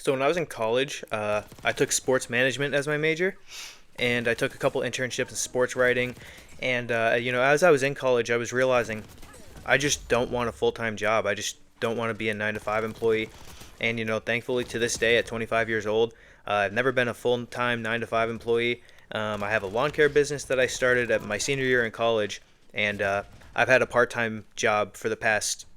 So when I was in college, I took sports management as my major, and I took a couple internships in sports writing. And as I was in college, I was realizing I just don't want a full time job. I just don't want to be a 9 to 5 employee. And thankfully to this day, at 25 years old, I've never been a full time 9 to 5 employee. I have a lawn care business that I started at my senior year in college, and I've had a part time job for the past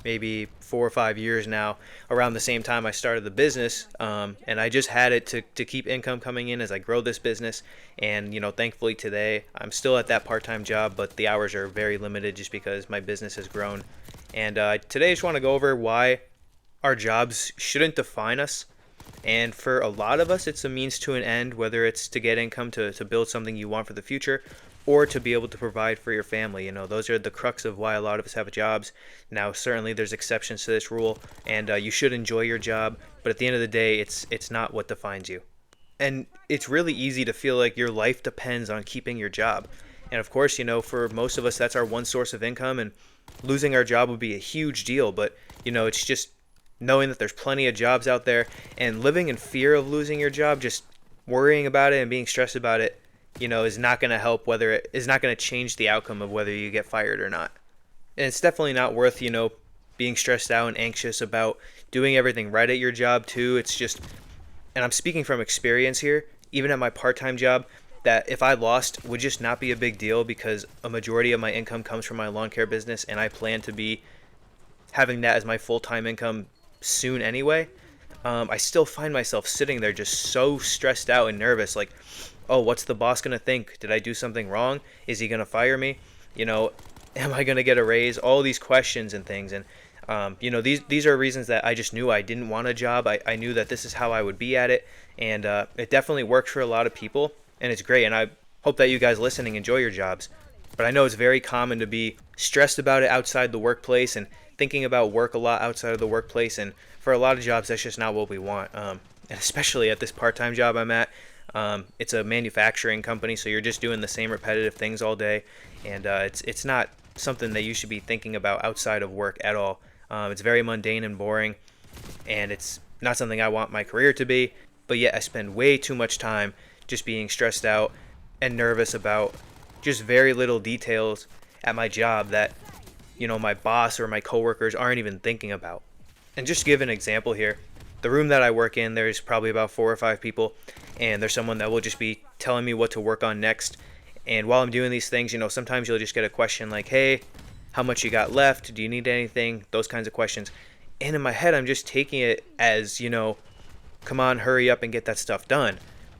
maybe 4 or 5 years now, around the same time I started the business. And I just had it to keep income coming in as I grow this business. And, thankfully today I'm still at that part time job, but the hours are very limited just because my business has grown. And today I just want to go over why our jobs shouldn't define us. And for a lot of us, it's a means to an end, whether it's to get income to build something you want for the future, or to be able to provide for your family. Those are the crux of why a lot of us have jobs. Now, certainly there's exceptions to this rule, and you should enjoy your job, but at the end of the day, it's not what defines you. And it's really easy to feel like your life depends on keeping your job. And of course, for most of us, that's our one source of income, and losing our job would be a huge deal. But, it's just knowing that there's plenty of jobs out there, and living in fear of losing your job, just worrying about it and being stressed about it, is not going to help, whether it is not going to change the outcome of whether you get fired or not. And it's definitely not worth, being stressed out and anxious about doing everything right at your job too. It's just, and I'm speaking from experience here, even at my part-time job, that if I lost would just not be a big deal because a majority of my income comes from my lawn care business, and I plan to be having that as my full-time income soon anyway. I still find myself sitting there just so stressed out and nervous, like, oh, what's the boss going to think? Did I do something wrong? Is he going to fire me? You know, am I going to get a raise? All these questions and things. And, these are reasons that I just knew I didn't want a job. I knew that this is how I would be at it. And it definitely works for a lot of people. And it's great. And I hope that you guys listening enjoy your jobs. But I know it's very common to be stressed about it outside the workplace and thinking about work a lot outside of the workplace. And for a lot of jobs, that's just not what we want. And especially at this part-time job I'm at, it's a manufacturing company, so you're just doing the same repetitive things all day, and it's not something that you should be thinking about outside of work at all. It's very mundane and boring, and it's not something I want my career to be. But yet I spend way too much time just being stressed out and nervous about just very little details at my job that my boss or my coworkers aren't even thinking about. And just to give an example here, the room that I work in, there's probably about 4 or 5 people, and there's someone that will just be telling me what to work on next. And while I'm doing these things, sometimes you'll just get a question like, hey, how much you got left? Do you need anything? Those kinds of questions. And in my head, I'm just taking it as, come on, hurry up and get that stuff done.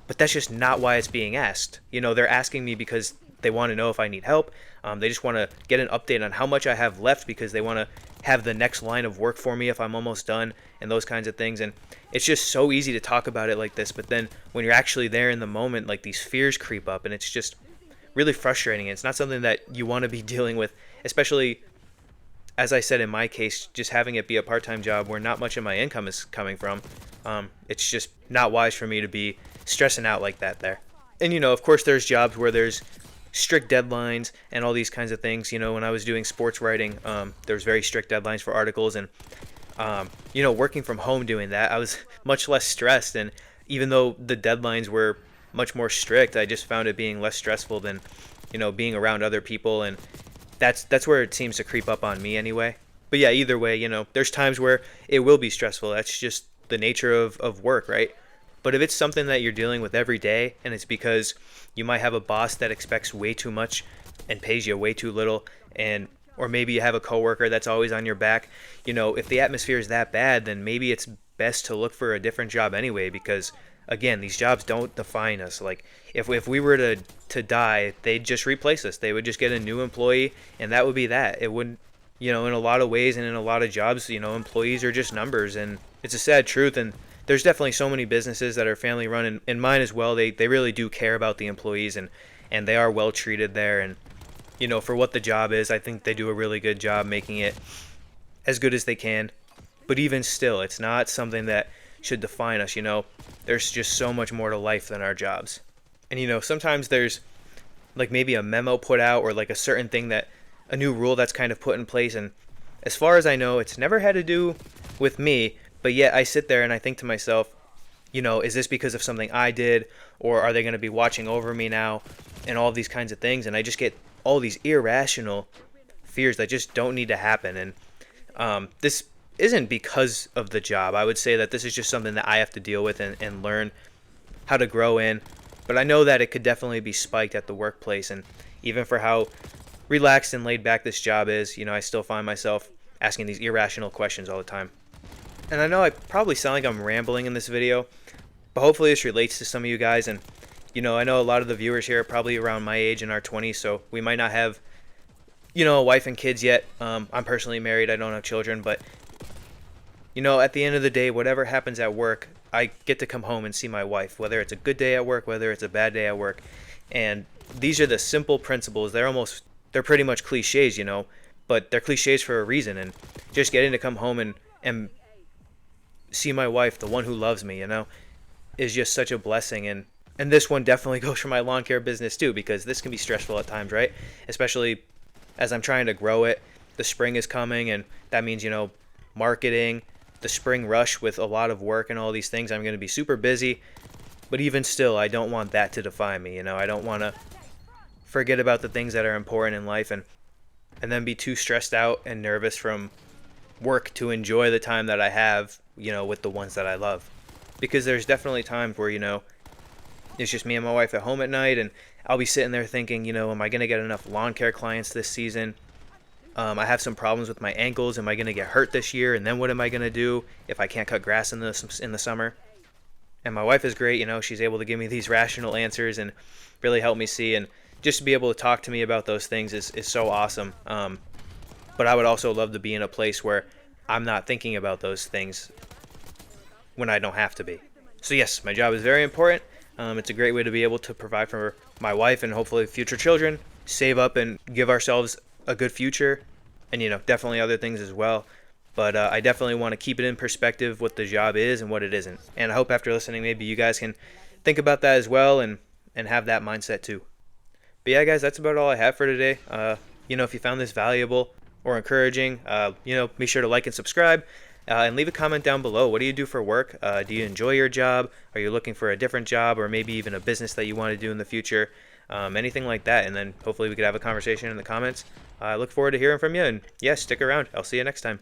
But that's just not why it's being asked. They're asking me because they want to know if I need help. They just want to get an update on how much I have left because they want to have the next line of work for me if I'm almost done, and those kinds of things. And it's just so easy to talk about it like this, but then when you're actually there in the moment, like, these fears creep up, and it's just really frustrating. It's not something that you want to be dealing with, especially, as I said, in my case, just having it be a part-time job where not much of my income is coming from. It's just not wise for me to be stressing out like that there. And of course there's jobs where there's strict deadlines and all these kinds of things. When I was doing sports writing, there was very strict deadlines for articles, and working from home doing that, I was much less stressed. And even though the deadlines were much more strict, I just found it being less stressful than being around other people. And that's where it seems to creep up on me anyway. But yeah, either way, there's times where it will be stressful. That's just the nature of work, right? But if it's something that you're dealing with every day, and it's because you might have a boss that expects way too much and pays you way too little, and or maybe you have a coworker that's always on your back, if the atmosphere is that bad, then maybe it's best to look for a different job anyway, because again, these jobs don't define us. Like, if we were to die, they'd just replace us. They would just get a new employee, and that would be that. It wouldn't, in a lot of ways and in a lot of jobs, employees are just numbers, and it's a sad truth. And there's definitely so many businesses that are family run, and mine as well. They really do care about the employees, and they are well treated there. And for what the job is, I think they do a really good job making it as good as they can. But even still, it's not something that should define us. There's just so much more to life than our jobs. And sometimes there's like maybe a memo put out, or like a certain thing, that a new rule that's kind of put in place, and as far as I know, it's never had to do with me, But yet I sit there and I think to myself, is this because of something I did, or are they going to be watching over me now, and all these kinds of things? And I just get all these irrational fears that just don't need to happen. And this isn't because of the job. I would say that this is just something that I have to deal with and learn how to grow in. But I know that it could definitely be spiked at the workplace. And even for how relaxed and laid back this job is, I still find myself asking these irrational questions all the time. And I know I probably sound like I'm rambling in this video, but hopefully this relates to some of you guys. And I know a lot of the viewers here are probably around my age in our 20s, so we might not have a wife and kids yet. I'm personally married. I don't have children, but at the end of the day, whatever happens at work, I get to come home and see my wife, whether it's a good day at work, whether it's a bad day at work. And these are the simple principles. They're pretty much cliches, but they're cliches for a reason. And just getting to come home and see my wife, the one who loves me, is just such a blessing. And this one definitely goes for my lawn care business too, because this can be stressful at times, right? Especially as I'm trying to grow it. The spring is coming, and that means, marketing, the spring rush with a lot of work and all these things. I'm going to be super busy, but even still, I don't want that to define me. I don't want to forget about the things that are important in life and then be too stressed out and nervous from work to enjoy the time that I have, with the ones that I love. Because there's definitely times where, it's just me and my wife at home at night, and I'll be sitting there thinking, am I going to get enough lawn care clients this season? I have some problems with my ankles. Am I going to get hurt this year? And then what am I going to do if I can't cut grass in the summer? And my wife is great. She's able to give me these rational answers and really help me see. And just to be able to talk to me about those things is so awesome. But I would also love to be in a place where I'm not thinking about those things when I don't have to be. So yes, my job is very important. It's a great way to be able to provide for my wife and hopefully future children, save up and give ourselves a good future, and definitely other things as well. But I definitely want to keep it in perspective what the job is and what it isn't. And I hope after listening, maybe you guys can think about that as well and have that mindset too. But yeah, guys, that's about all I have for today. If you found this valuable or encouraging, be sure to like and subscribe. And leave a comment down below. What do you do for work? Do you enjoy your job? Are you looking for a different job, or maybe even a business that you want to do in the future? Anything like that. And then hopefully we could have a conversation in the comments. I look forward to hearing from you. And yeah, stick around. I'll see you next time.